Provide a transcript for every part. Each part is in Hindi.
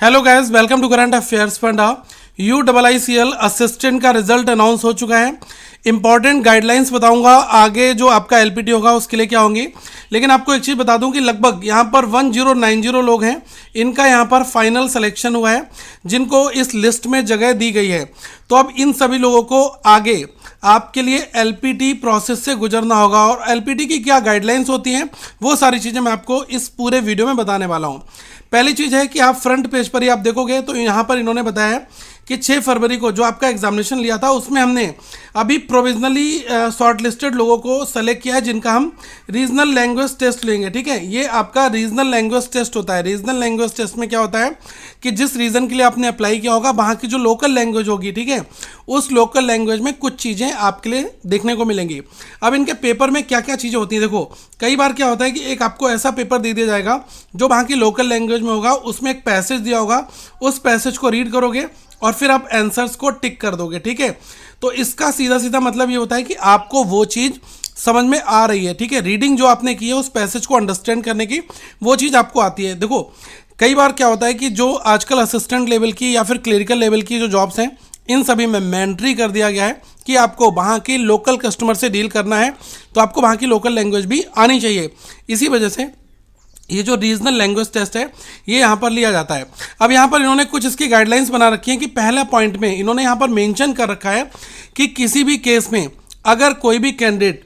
Hello guys, welcome to current affairs funda. UIICL assistant का रिजल्ट अनाउंस हो चुका है। इंपॉर्टेंट गाइडलाइंस बताऊंगा आगे जो आपका एलपीटी होगा उसके लिए क्या होंगी। लेकिन आपको एक चीज़ बता दूं कि लगभग यहाँ पर 1090 लोग हैं, इनका यहाँ पर फाइनल सिलेक्शन हुआ है, जिनको इस लिस्ट में जगह दी गई है। तो अब इन सभी लोगों को आगे आपके लिए एलपीटी प्रोसेस से गुजरना होगा, और एलपीटी की क्या गाइडलाइंस होती हैं वो सारी चीज़ें मैं आपको इस पूरे वीडियो में बताने वाला हूँ। पहली चीज़ है कि आप फ्रंट पेज पर ही आप देखोगे तो यहाँ पर इन्होंने बताया है कि 6 फरवरी को जो आपका एग्जामिनेशन लिया था उसमें हमने अभी प्रोविजनली शॉर्ट लिस्टेड लोगों को सेलेक्ट किया है, जिनका हम रीजनल लैंग्वेज टेस्ट लेंगे। ठीक है, ये आपका रीजनल लैंग्वेज टेस्ट होता है। रीजनल लैंग्वेज टेस्ट में क्या होता है कि जिस रीजन के लिए आपने अप्लाई किया होगा वहाँ की जो लोकल लैंग्वेज होगी, ठीक है, उस लोकल लैंग्वेज में कुछ चीज़ें आपके लिए देखने को मिलेंगी। अब इनके पेपर में क्या क्या चीज़ें होती हैं, देखो कई बार क्या होता है कि एक आपको ऐसा पेपर दे दिया जाएगा जो वहाँ की लोकल लैंग्वेज में होगा, उसमें एक पैसेज दिया होगा, उस पैसेज को रीड करोगे और फिर आप आंसर्स को टिक कर दोगे। ठीक है, तो इसका सीधा सीधा मतलब ये होता है कि आपको वो चीज़ समझ में आ रही है। ठीक है, रीडिंग जो आपने की है उस पैसेज को अंडरस्टैंड करने की वो चीज़ आपको आती है। देखो कई बार क्या होता है कि जो आजकल असिस्टेंट लेवल की या फिर क्लरिकल लेवल की जो जॉब्स हैं, इन सभी में मैंडेटरी कर दिया गया है कि आपको वहाँ की लोकल कस्टमर से डील करना है, तो आपको वहाँ की लोकल लैंग्वेज भी आनी चाहिए। इसी वजह से ये जो रीजनल लैंग्वेज टेस्ट है ये यहाँ पर लिया जाता है। अब यहाँ पर इन्होंने कुछ इसकी गाइडलाइंस बना रखी है कि पहला पॉइंट में इन्होंने यहाँ पर मेंशन कर रखा है कि किसी भी केस में अगर कोई भी कैंडिडेट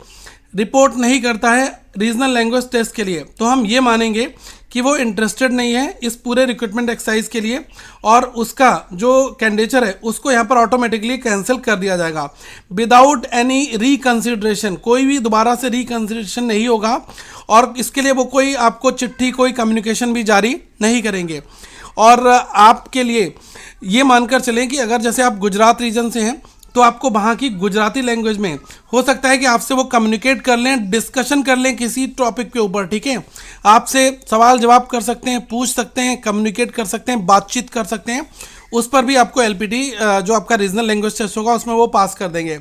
रिपोर्ट नहीं करता है रीजनल लैंग्वेज टेस्ट के लिए, तो हम ये मानेंगे कि वो इंटरेस्टेड नहीं है इस पूरे रिक्रूटमेंट एक्सरसाइज के लिए, और उसका जो कैंडिडेचर है उसको यहाँ पर ऑटोमेटिकली कैंसिल कर दिया जाएगा विदाउट एनी रिकंसिडरेशन। कोई भी दोबारा से रिकंसिडरेशन नहीं होगा, और इसके लिए वो कोई आपको चिट्ठी, कोई कम्युनिकेशन भी जारी नहीं करेंगे। और आपके लिए ये मानकर चलें कि अगर जैसे आप गुजरात रीजन से हैं तो आपको वहाँ की गुजराती लैंग्वेज में हो सकता है कि आपसे वो कम्युनिकेट कर लें, डिस्कशन कर लें किसी टॉपिक के ऊपर। ठीक है, आपसे सवाल जवाब कर सकते हैं, पूछ सकते हैं, कम्युनिकेट कर सकते हैं, बातचीत कर सकते हैं। उस पर भी आपको एलपीटी जो आपका रीजनल लैंग्वेज टेस्ट होगा उसमें वो पास कर देंगे।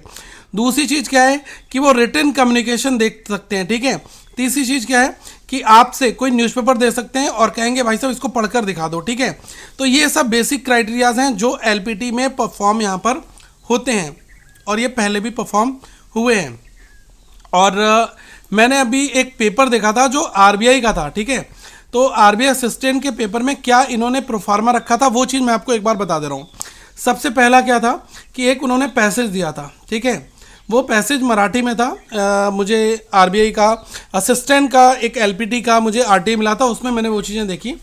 दूसरी चीज़ क्या है कि वो रिटन कम्युनिकेशन देख सकते हैं। ठीक है, तीसरी चीज़ क्या है कि आपसे कोई न्यूज़पेपर दे सकते हैं और कहेंगे भाई साहब इसको पढ़कर दिखा दो। ठीक है, तो ये सब बेसिक क्राइटेरियाज हैं जो एलपीटी में परफॉर्म यहाँ पर होते हैं, और ये पहले भी परफॉर्म हुए हैं। और मैंने अभी एक पेपर देखा था जो आरबीआई का था। ठीक है, तो आरबीआई असिस्टेंट के पेपर में क्या इन्होंने प्रोफार्मा रखा था वो चीज़ मैं आपको एक बार बता दे रहा हूँ। सबसे पहला क्या था कि एक उन्होंने पैसेज दिया था। ठीक है, वो पैसेज मराठी में था। मुझे आरबीआई का असिस्टेंट का एक एलपीटी का मुझे आरटीआई मिला था, उसमें मैंने वो चीज़ें देखी।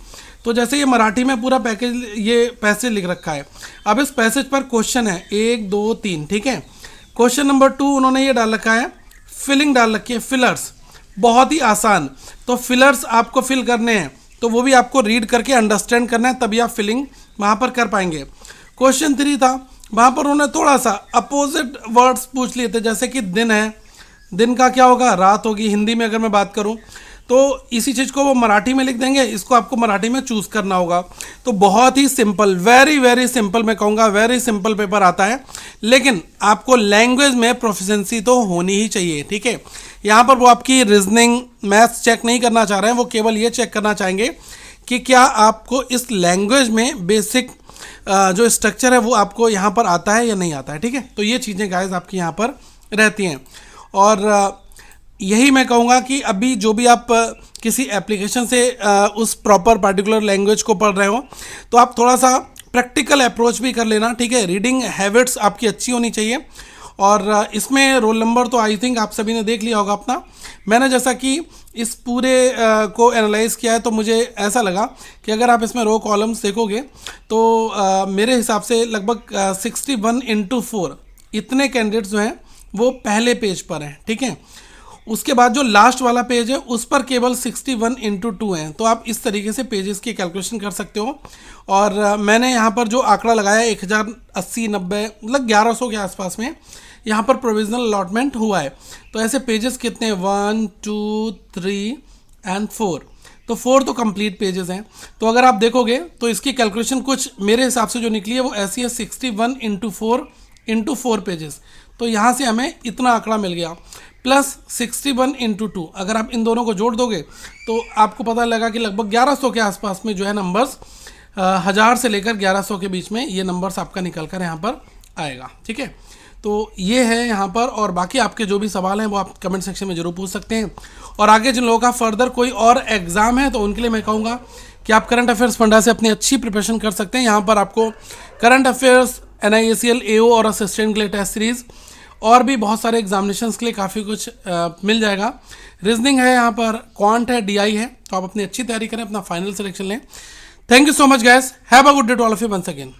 तो जैसे ये मराठी में पूरा पैकेज ये पैसेज लिख रखा है। अब इस पैसेज पर क्वेश्चन है 1 2 3। ठीक है, क्वेश्चन नंबर 2 उन्होंने ये डाल रखा है, फिलिंग डाल रखी है, फिलर्स, बहुत ही आसान। तो फिलर्स आपको फिल करने हैं, तो वो भी आपको रीड करके अंडरस्टैंड करना है, तभी आप फिलिंग वहाँ पर कर पाएंगे। क्वेश्चन 3 था, वहाँ पर उन्होंने थोड़ा सा अपोजिट वर्ड्स पूछ लिए थे, जैसे कि दिन है, दिन का क्या होगा, रात होगी हिंदी में अगर मैं बात करूँ। तो इसी चीज़ को वो मराठी में लिख देंगे, इसको आपको मराठी में चूज़ करना होगा। तो बहुत ही सिंपल, वेरी वेरी सिंपल, मैं कहूँगा वेरी सिंपल पेपर आता है, लेकिन आपको लैंग्वेज में प्रोफिशिएंसी तो होनी ही चाहिए। ठीक है, यहाँ पर वो आपकी रीजनिंग मैथ्स चेक नहीं करना चाह रहे हैं, वो केवल ये चेक करना चाहेंगे कि क्या आपको इस लैंग्वेज में बेसिक जो स्ट्रक्चर है वो आपको यहाँ पर आता है या नहीं आता है। ठीक है, तो ये चीज़ें गाइस आपकी यहाँ पर रहती हैं। और यही मैं कहूँगा कि अभी जो भी आप किसी एप्लीकेशन से उस प्रॉपर पार्टिकुलर लैंग्वेज को पढ़ रहे हो तो आप थोड़ा सा प्रैक्टिकल अप्रोच भी कर लेना। ठीक है, रीडिंग हैबिट्स आपकी अच्छी होनी चाहिए। और इसमें रोल नंबर तो आई थिंक आप सभी ने देख लिया होगा अपना। मैंने जैसा कि इस पूरे को एनालाइज किया है तो मुझे ऐसा लगा कि अगर आप इसमें रो कॉलम्स देखोगे तो मेरे हिसाब से लगभग 61/4 इतने कैंडिडेट्स जो हैं वो पहले पेज पर हैं। ठीक है, उसके बाद जो लास्ट वाला पेज है उस पर केवल 61/2 हैं। तो आप इस तरीके से पेजेस की कैलकुलेशन कर सकते हो। और मैंने यहाँ पर जो आंकड़ा लगाया 1080 90 मतलब 1100 के आसपास में यहाँ पर प्रोविजनल अलॉटमेंट हुआ है। तो ऐसे पेजेस कितने हैं, 1 2 3 एंड 4, तो 4 तो कंप्लीट पेजेस हैं। तो अगर आप देखोगे तो इसकी कैलकुलेशन कुछ मेरे हिसाब से जो निकली है वो ऐसी है, 61/4 पेजेस। तो यहाँ से हमें इतना आंकड़ा मिल गया, प्लस 61/2। अगर आप इन दोनों को जोड़ दोगे तो आपको पता लगा कि लगभग 1100 के आसपास में जो है नंबर्स 1000 से लेकर 1100 के बीच में ये नंबर्स आपका निकल कर यहाँ पर आएगा। ठीक है, तो ये है यहाँ पर। और बाकी आपके जो भी सवाल हैं वो आप कमेंट सेक्शन में ज़रूर पूछ सकते हैं। और आगे जिन लोगों का फर्दर कोई और एग्ज़ाम है तो उनके लिए मैं कहूँगा कि आप करंट अफेयर्स फंडा से अपनी अच्छी प्रिपरेशन कर सकते हैं। यहाँ पर आपको करंट अफेयर्स, NIACL, AO और असिस्टेंट के लिए टेस्ट सीरीज़ और भी बहुत सारे एग्जामिनेशंस के लिए काफ़ी कुछ मिल जाएगा। रीजनिंग है, यहाँ पर क्वांट है, DI है, तो आप अपनी अच्छी तैयारी करें, अपना फाइनल सिलेक्शन लें। Thank you so much guys, have a good day to all of you once again.